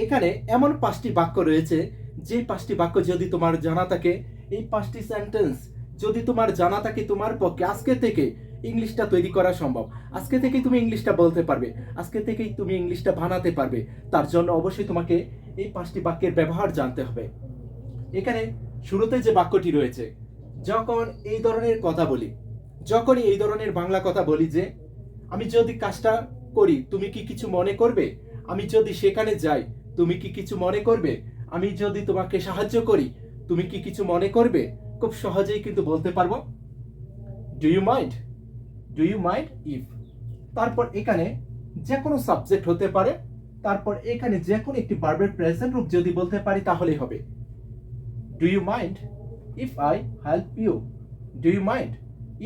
এখানে এমন 5টি বাক্য রয়েছে, যে 5টি বাক্য যদি তোমার জানা থাকে, এই 5টি সেন্টেন্স যদি তোমার জানা থাকে, তোমার পক্ষে আজকে থেকে ইংলিশটা তৈরি করা সম্ভব। আজকে থেকেই তুমি ইংলিশটা বলতে পারবে, আজকে থেকেই তুমি ইংলিশটা বানাতে পারবে। তার জন্য অবশ্যই তোমাকে এই 5টি বাক্যের ব্যবহার জানতে হবে। এখানে শুরুতে যে বাক্যটি রয়েছে, যখন এই ধরনের কথা বলি, যখনই এই ধরনের বাংলা কথা বলি যে আমি যদি কাজটা করি তুমি কি কিছু মনে করবে, আমি যদি সেখানে যাই তুমি কি কিছু মনে করবে, আমি যদি তোমাকে সাহায্য করি তুমি কি কিছু মনে করবে, খুব সহজেই কিন্তু বলতে পারবো do you mind, do you mind if. তারপর এখানে যে কোনো সাবজেক্ট হতে পারে, তারপর এখানে যে কোনো একটি ভার্বের প্রেজেন্ট রূপ যদি বলতে পারি তাহলেই হবে। Do you mind if I help you, do you mind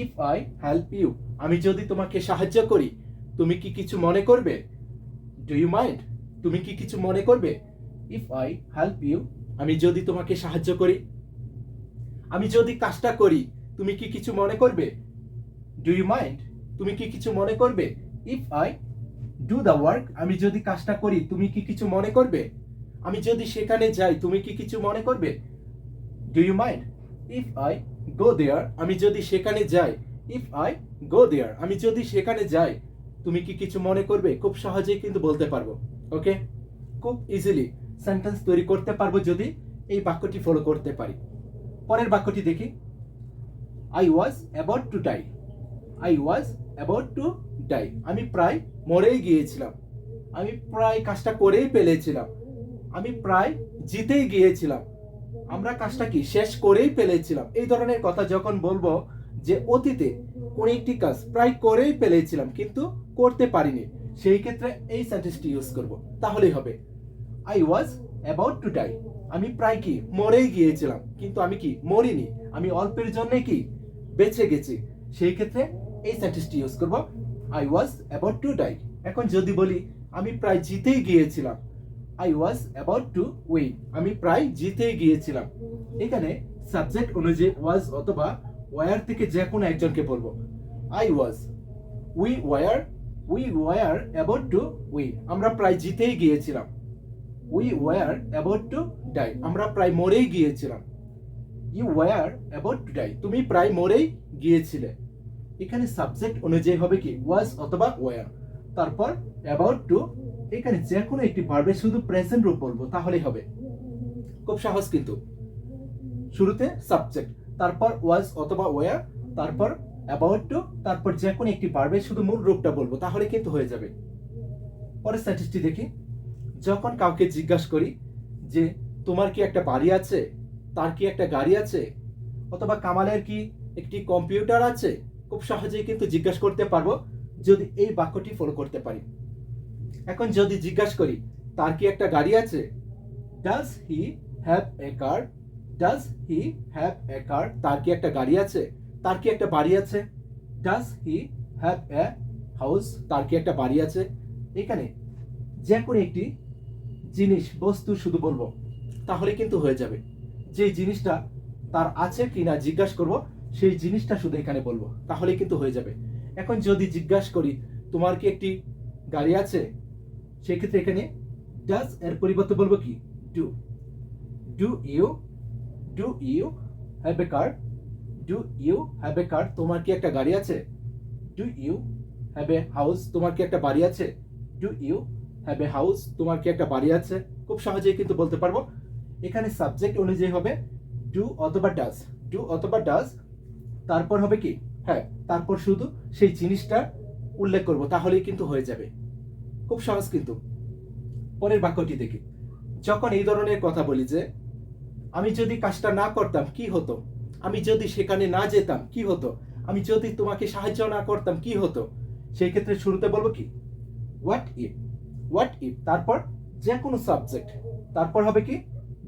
if I help you, আমি যদি তোমাকে সাহায্য করি তুমি কি কিছু মনে করবে, ডু ইউ মাইন্ড, তুমি কি কিছু মনে করবে, ইফ আই হেল্প ইউ, আমি যদি তোমাকে সাহায্য করি, আমি যদি কাজটা করি তুমি কি কিছু মনে করবে, ডু ইউ মাইন্ড, তুমি কি কিছু মনে করবে, if I do the work, আমি যদি কাজটা করি তুমি কি কিছু মনে করবে, আমি যদি সেখানে যাই তুমি কি কিছু মনে করবে, do you mind if I go there, আমি যদি সেখানে যাই, ইফ আই গো দেয়ার, আমি যদি সেখানে যাই তুমি কি কিছু মনে করবে। খুব সহজেই কিন্তু বলতে পারবো। ওকে, খুব ইজিলি সেন্টেন্স তৈরি করতে পারবো যদি এই বাক্যটি ফলো করতে পারি। পরের বাক্যটি দেখি, I was about to die, I was about to die, আমি প্রায় মরেই গিয়েছিলাম, আমি প্রায় কাজটা করেই ফেলেছিলাম, আমি প্রায় জিতেই গিয়েছিলাম, আমরা কাজটা কি শেষ করেই ফেলেছিলাম। এই ধরনের কথা যখন বলবো যে অতীতে কোন একটি কাজ প্রায় করেই ফেলেছিলাম কিন্তু করতে পারিনি, সেই ক্ষেত্রে এই সেন্টেন্সটি ইউজ করব, তাহলেই হবে I was about to die, আমি প্রায় কি মরেই গিয়েছিলাম কিন্তু আমি কি মরিনি, আমি অল্পের জন্য কি বেঁচে গেছি, সেই ক্ষেত্রে এই সেন্টেন্সটি ইউজ করব I was about to die. এখন যদি বলি আমি প্রায় জিতেই গিয়েছিলাম, I was about to win, আমি প্রায় জিতেই গিয়েছিলাম। এখানে সাবজেক্ট অনুযায়ী ওয়াজ অথবা ওয়ার থেকে যে কোনো একজনকে বলবো। I was, we were about to win, আমরা প্রায় জিতেই গিয়েছিলাম, we were about to die, আমরা প্রায় মরেই গিয়েছিলাম, you were about to die, তুমি প্রায় মরেই গিয়েছিলে। এখানে সাবজেক্ট অনুযায়ী হবে কি ওয়াজ অথবা ওয়ার, তারপর অ্যাবাউট টু, এখানে যে কোনো একটি ভার্বের শুধু প্রেজেন্ট রূপ বলবো তাহলেই হবে। খুব সহজ কিন্তু, শুরুতে সাবজেক্ট, তারপর ওয়াজ অথবা ওয়ার, তারপর অ্যাবাউট টু, তারপর যে কোনো একটি ভার্বের শুধু মূল রূপটা বলবো তাহলে কিন্তু হয়ে যাবে। পরের সেন্টেন্সটি দেখি, যখন কাউকে জিজ্ঞাসা করি যে তোমার কি একটা বাড়ি আছে, তার কি একটা গাড়ি আছে, অথবা কামালের কি একটি কম্পিউটার আছে, খুব সহজেই কিন্তু জিজ্ঞাসা করতে পারবো যদি এই বাক্যটি ফলো করতে পারি। এখন যদি জিজ্ঞাসা করি তার কি একটা গাড়ি আছে, does he have a car, does he have a car, তার কি একটা গাড়ি আছে, তার কি একটা বাড়ি আছে, does he have a house, তার কি একটা বাড়ি আছে। এখানে যে কোনো একটি জিনিস বস্তু শুধু বলবো তাহলে কিন্তু হয়ে যাবে, যে জিনিসটা তার আছে কিনা জিজ্ঞাসা করব সেই জিনিসটা শুধু এখানে বলবো তাহলে কিন্তু হয়ে যাবে। এখন যদি জিজ্ঞাসা করি তোমার কি একটি গাড়ি আছে, সেক্ষেত্রে এখানে ডাজ এর পরিবর্তে বলবো কি do, do you, do you have a car, do you have a car, তোমার কি একটা গাড়ি আছে, do you have a house, তোমার কি একটা বাড়ি আছে, do you have a house, তোমার কি একটা বাড়ি আছে। খুব সহজেই কিন্তু বলতে পারবো। এখানে সাবজেক্ট অনুযায়ী হবে ডু অথবা ডাজ, ডু অথবা ডাজ, তারপর হবে কি হ্যাঁ, তারপর শুধু সেই জিনিসটা উল্লেখ করব তাহলেই কিন্তু হয়ে যাবে। খুব সহজ কিন্তু। পরের বাক্যটি দেখি, যখন এই ধরনের কথা বলি যে আমি যদি কাজটা না করতাম কি হতো, আমি যদি সেখানে না যেতাম কি হতো, আমি যদি তোমাকে সাহায্য না করতাম কি হতো, সেই ক্ষেত্রে শুরুতে বলবো কি হোয়াট ইফ, হোয়াট ইফ, তারপর যে কোনো সাবজেক্ট, তারপর হবে কি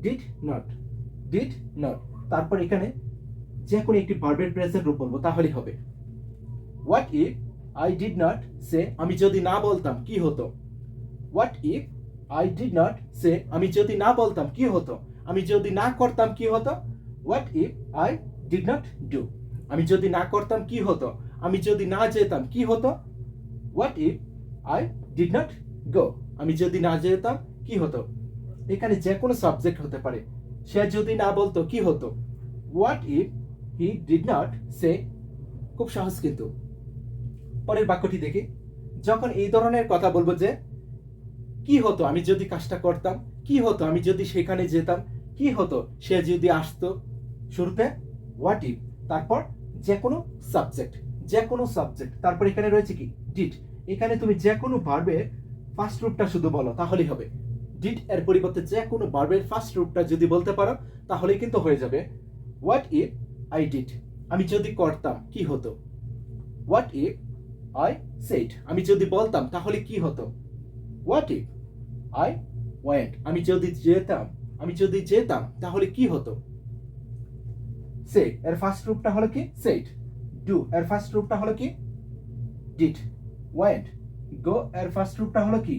ডিড নট, ডিড নট, তারপর এখানে যে কোনো একটি ভার্বের প্রেজেন্ট রূপ বলবো তাহলেই হবে। What if I did not say, আমি যদি না বলতাম কি হতো, what if I did not say, আমি যদি না বলতাম কি হতো, আমি যদি না করতাম কি হতো, what if I did not do, আমি যদি না করতাম কি হতো, আমি যদি না যেতাম কি হতো, what if I did not go, আমি যদি না যেতাম কি হতো, এখানে যে কোনো সাবজেক্ট হতে পারে। সে যদি না বলতো কি হতো? What if he did not say? খুব সহজ কিন্তু। পরের বাক্যটি দেখি। যখন এই ধরনের কথা বলবো যে কি হতো আমি যদি কাজটা করতাম, কি হতো আমি যদি সেখানে যেতাম, কি হতো সে যদি আসতো। শুরুতে হোয়াট ইফ, তারপর যে কোনো সাবজেক্ট, যে কোনো সাবজেক্ট, তারপর এখানে রয়েছে কি ডিড। এখানে তুমি যে কোনো ভার্বের ফার্স্ট রূপটা শুধু বলো তাহলেই হবে। ডিড এর পরিবর্তে যে কোনো ভার্বের ফার্স্ট রূপটা যদি বলতে পারো তাহলেই কিন্তু হয়ে যাবে। হোয়াট ইফ আই ডিড, আমি যদি করতাম কি হতো? হোয়াট ইফ আই সেড, আমি যদি বলতাম তাহলে কি হতো? হোয়াট ইফ আই ওয়েন্ট, আমি যদি যেতাম, আমি যদি যেতাম তাহলে কি হতো? সে এর ফার্স্ট রূপটা হলো কি সেড। ডু এর ফার্স্ট রূপটা হলো কি ডিড। ওয়েন্ট, গো এর ফার্স্ট রূপটা হলো কি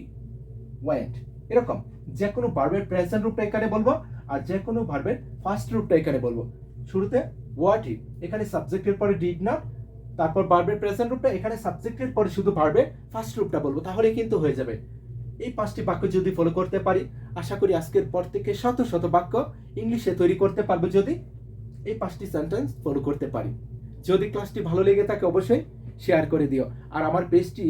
ওয়েন্ট। এরকম যে কোনো ভার্বের প্রেজেন্ট রূপটা এখানে বলবো আর যে কোনো ভার্বের ফার্স্ট রূপটা এখানে বলবো। শুরুতে হোয়াট ইফ, এখানে সাবজেক্টের পরে ডিড নট, তারপর ভার্বের প্রেজেন্ট রূপটা, এখানে সাবজেক্টের পরে শুধু ভার্বের ফার্স্ট রূপটা বলবো তাহলে কিন্তু হয়ে যাবে। এই 5টি বাক্য যদি ফলো করতে পারি, আশা করি আজকের পর থেকে শত শত বাক্য ইংলিশে তৈরি করতে পারবো যদি এই 5টি সেন্টেন্স ফলো করতে পারি। যদি ক্লাসটি ভালো লেগে থাকে অবশ্যই শেয়ার করে দিও আর আমার পেজটি